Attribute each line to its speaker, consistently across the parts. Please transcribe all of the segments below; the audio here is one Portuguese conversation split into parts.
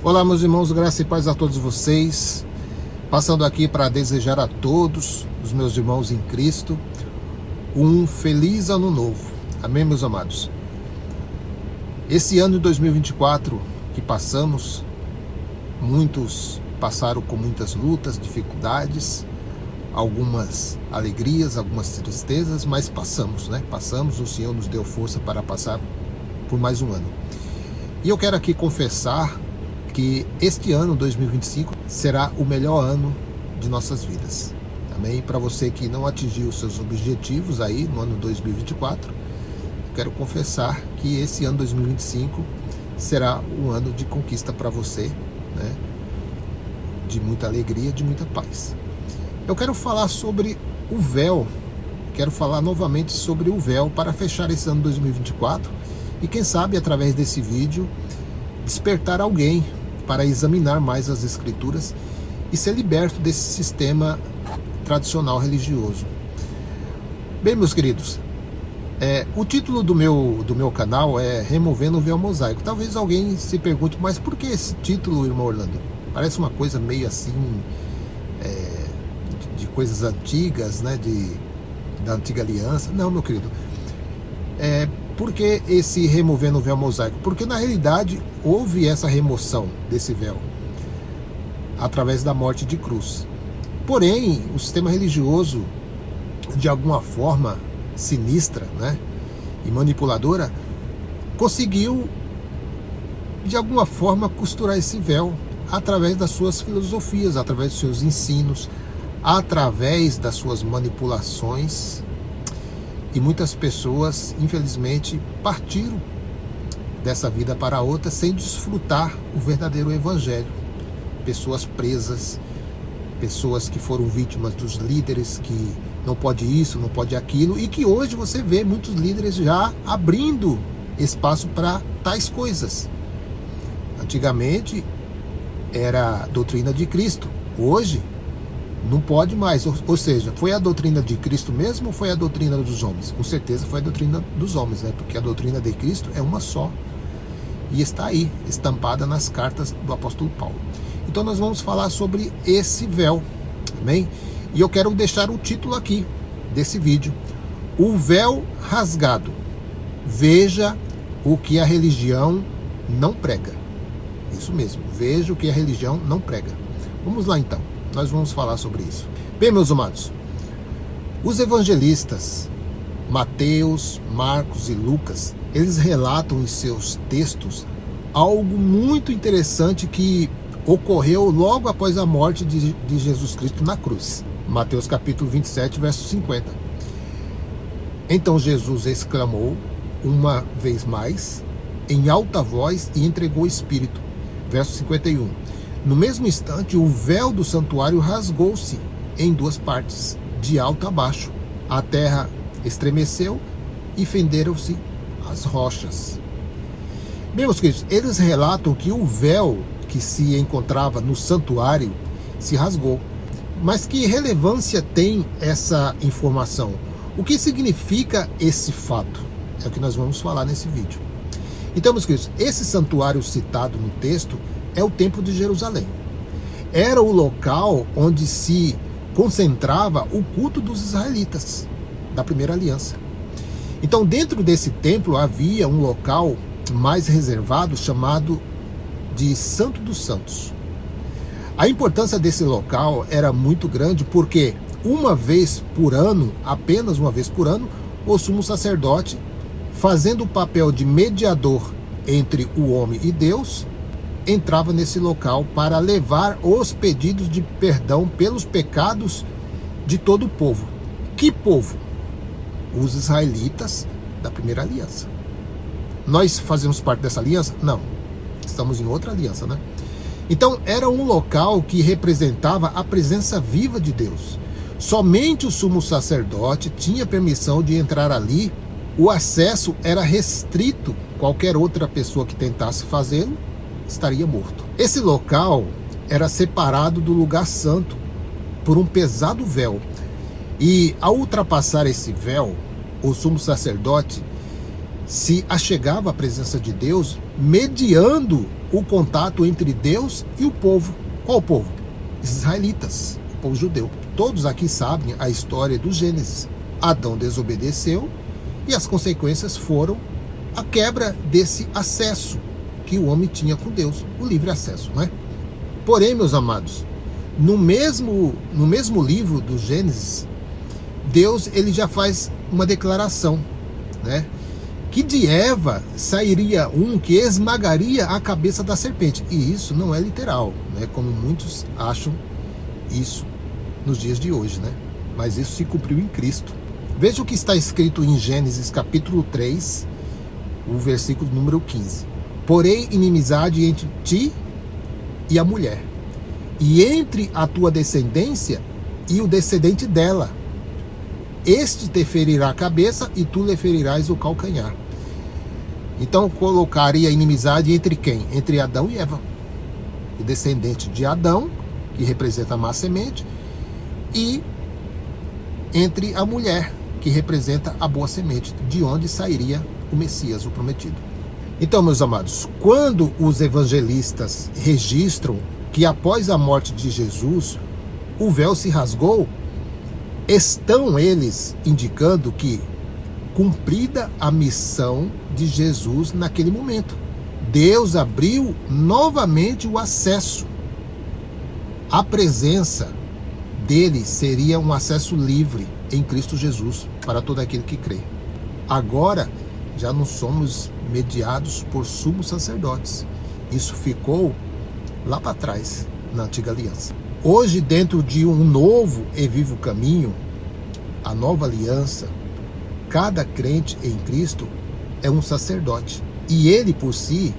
Speaker 1: Olá, meus irmãos, graça e paz a todos vocês. Passando aqui para desejar a todos os meus irmãos em Cristo um feliz ano novo. Amém, meus amados? Esse ano de 2024 que passamos, muitos passaram com muitas lutas, dificuldades, algumas alegrias, algumas tristezas, mas passamos, né? Passamos, o Senhor nos deu força para passar por mais um ano. E eu quero aqui confessar que este ano, 2025, será o melhor ano de nossas vidas. Amém? Para você que não atingiu os seus objetivos aí no ano 2024, eu quero confessar que esse ano 2025 será um ano de conquista para você, né? De muita alegria, de muita paz. Eu quero falar sobre o véu, quero falar novamente sobre o véu para fechar esse ano 2024 e quem sabe através desse vídeo despertar alguém para examinar mais as escrituras e ser liberto desse sistema tradicional religioso. Bem, meus queridos, o título do meu canal é Removendo o Véu Mosaico. Talvez alguém se pergunte, mas por que esse título, irmão Orlando? Parece uma coisa meio assim, de coisas antigas, né, da antiga aliança. Não, meu querido, por que esse removendo o véu mosaico? Porque na realidade houve essa remoção desse véu através da morte de cruz. Porém, o sistema religioso, de alguma forma sinistra, né, e manipuladora, conseguiu de alguma forma costurar esse véu através das suas filosofias, através dos seus ensinos, através das suas manipulações. E muitas pessoas, infelizmente, partiram dessa vida para outra sem desfrutar o verdadeiro evangelho. Pessoas presas, pessoas que foram vítimas dos líderes que não pode isso, não pode aquilo, e que hoje você vê muitos líderes já abrindo espaço para tais coisas. Antigamente era a doutrina de Cristo, hoje não pode mais, ou seja, foi a doutrina de Cristo mesmo ou foi a doutrina dos homens? Com certeza foi a doutrina dos homens, né? Porque a doutrina de Cristo é uma só e está aí, estampada nas cartas do apóstolo Paulo. Então nós vamos falar sobre esse véu, amém? E eu quero deixar o título aqui desse vídeo: O Véu Rasgado. Veja o que a religião não prega. Isso mesmo, veja o que a religião não prega. Vamos lá então. Nós vamos falar sobre isso. Bem, meus amados, os evangelistas Mateus, Marcos e Lucas, eles relatam em seus textos algo muito interessante que ocorreu logo após a morte de Jesus Cristo na cruz. Mateus capítulo 27, verso 50. Então Jesus exclamou uma vez mais, em alta voz, e entregou o Espírito. Verso 51. No mesmo instante, o véu do santuário rasgou-se em duas partes, de alto a baixo. A terra estremeceu e fenderam-se as rochas. Bem, meus queridos, eles relatam que o véu que se encontrava no santuário se rasgou. Mas que relevância tem essa informação? O que significa esse fato? É o que nós vamos falar nesse vídeo. Então, meus queridos, esse santuário citado no texto é o Templo de Jerusalém. Era o local onde se concentrava o culto dos israelitas, da primeira aliança. Então, dentro desse templo havia um local mais reservado chamado de Santo dos Santos. A importância desse local era muito grande porque uma vez por ano, apenas uma vez por ano, o sumo sacerdote, fazendo o papel de mediador entre o homem e Deus, entrava nesse local para levar os pedidos de perdão pelos pecados de todo o povo. Que povo? Os israelitas da primeira aliança. Nós fazemos parte dessa aliança? Não. Estamos em outra aliança, né? Então era um local que representava a presença viva de Deus. Somente o sumo sacerdote tinha permissão de entrar ali. O acesso era restrito. Qualquer outra pessoa que tentasse fazê-lo estaria morto. Esse local era separado do lugar santo por um pesado véu. E ao ultrapassar esse véu, o sumo sacerdote se achegava à presença de Deus, mediando o contato entre Deus e o povo. Qual povo? Israelitas, o povo judeu. Todos aqui sabem a história do Gênesis. Adão desobedeceu e as consequências foram a quebra desse acesso que o homem tinha com Deus, o livre acesso, né? Porém, meus amados, no mesmo livro do Gênesis, Deus ele já faz uma declaração, né? Que de Eva sairia um que esmagaria a cabeça da serpente. E isso não é literal, né? Como muitos acham isso nos dias de hoje, né? Mas isso se cumpriu em Cristo. Veja o que está escrito em Gênesis capítulo 3, o versículo número 15. Porém, inimizade entre ti e a mulher, e entre a tua descendência e o descendente dela. Este te ferirá a cabeça e tu lhe ferirás o calcanhar. Então colocaria inimizade entre quem? Entre Adão e Eva. O descendente de Adão, que representa a má semente, e entre a mulher, que representa a boa semente, de onde sairia o Messias, o prometido. Então, meus amados, quando os evangelistas registram que após a morte de Jesus, o véu se rasgou, estão eles indicando que cumprida a missão de Jesus naquele momento. Deus abriu novamente o acesso. A presença dele seria um acesso livre em Cristo Jesus para todo aquele que crê. Agora, já não somos mediados por sumos sacerdotes. Isso ficou lá para trás, na antiga aliança. Hoje, dentro de um novo e vivo caminho, a nova aliança, cada crente em Cristo é um sacerdote. E ele, por si,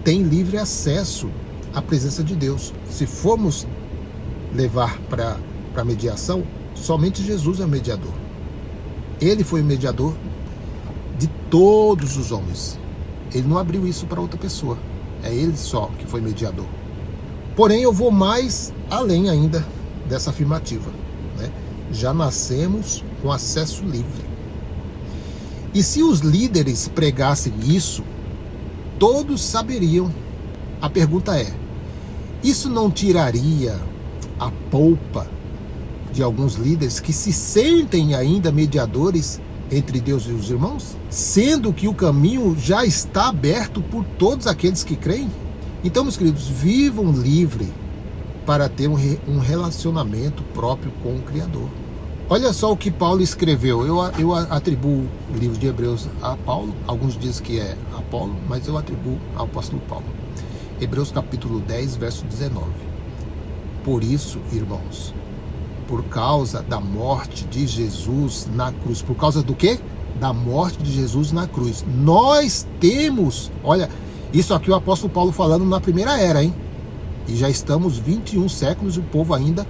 Speaker 1: tem livre acesso à presença de Deus. Se formos levar para a mediação, somente Jesus é o mediador. Ele foi o mediador de todos os homens. Ele não abriu isso para outra pessoa. É ele só que foi mediador. Porém, eu vou mais além ainda dessa afirmativa, né? Já nascemos com acesso livre. E se os líderes pregassem isso, todos saberiam. A pergunta é: isso não tiraria a polpa de alguns líderes que se sentem ainda mediadores entre Deus e os irmãos? Sendo que o caminho já está aberto por todos aqueles que creem? Então, meus queridos, vivam livre para ter um relacionamento próprio com o Criador. Olha só o que Paulo escreveu. Eu atribuo o livro de Hebreus a Paulo. Alguns dizem que é Apolo, mas eu atribuo ao apóstolo Paulo. Hebreus capítulo 10, verso 19. Por isso, irmãos, por causa da morte de Jesus na cruz. Por causa do quê? Da morte de Jesus na cruz. Nós temos, olha, isso aqui o apóstolo Paulo falando na primeira era, hein? E já estamos 21 séculos e o povo ainda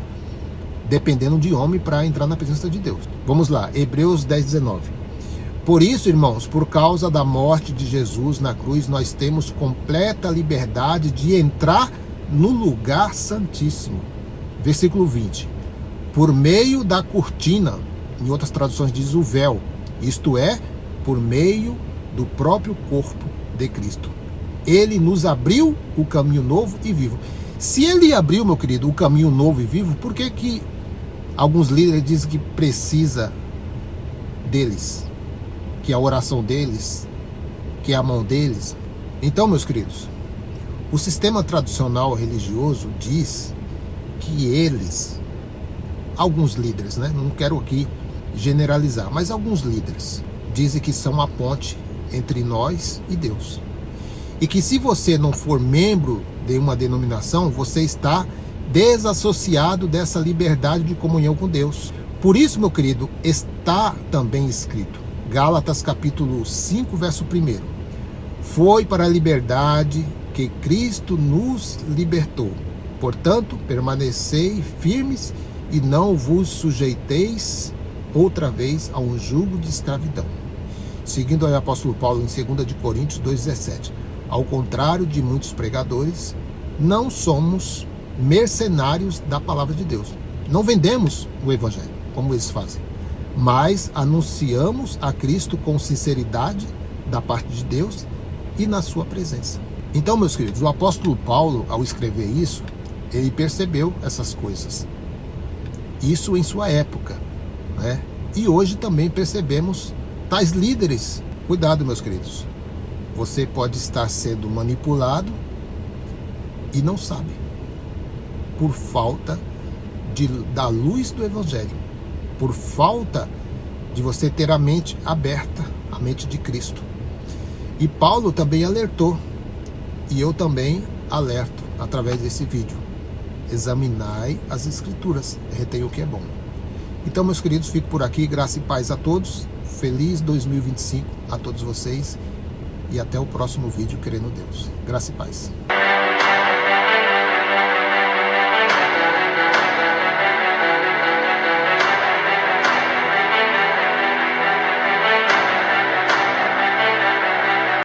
Speaker 1: dependendo de homem para entrar na presença de Deus. Vamos lá, Hebreus 10, 19. Por isso, irmãos, por causa da morte de Jesus na cruz, nós temos completa liberdade de entrar no lugar santíssimo. Versículo 20. Por meio da cortina, em outras traduções diz o véu, isto é, por meio do próprio corpo de Cristo. Ele nos abriu o caminho novo e vivo. Se ele abriu, meu querido, o caminho novo e vivo, por que alguns líderes dizem que precisa deles, que a oração deles, que a mão deles? Então, meus queridos, o sistema tradicional religioso diz que eles, alguns líderes, né? Não quero aqui generalizar, mas alguns líderes dizem que são a ponte entre nós e Deus. E que se você não for membro de uma denominação, você está desassociado dessa liberdade de comunhão com Deus. Por isso, meu querido, está também escrito, Gálatas capítulo 5, verso 1. Foi para a liberdade que Cristo nos libertou. Portanto, permanecei firmes e não vos sujeiteis outra vez a um jugo de escravidão. Seguindo o apóstolo Paulo em 2 de Coríntios 2,17. Ao contrário de muitos pregadores, não somos mercenários da palavra de Deus. Não vendemos o evangelho, como eles fazem, mas anunciamos a Cristo com sinceridade, da parte de Deus e na sua presença. Então, meus queridos, o apóstolo Paulo, ao escrever isso, ele percebeu essas coisas. Isso em sua época, né? E hoje também percebemos tais líderes. Cuidado, meus queridos. Você pode estar sendo manipulado e não sabe, por falta da luz do Evangelho, por falta de você ter a mente aberta, a mente de Cristo. E Paulo também alertou, e eu também alerto através desse vídeo: examinai as Escrituras, retém o que é bom. Então, meus queridos, fico por aqui. Graça e paz a todos. Feliz 2025 a todos vocês. E até o próximo vídeo, querendo Deus. Graça e paz.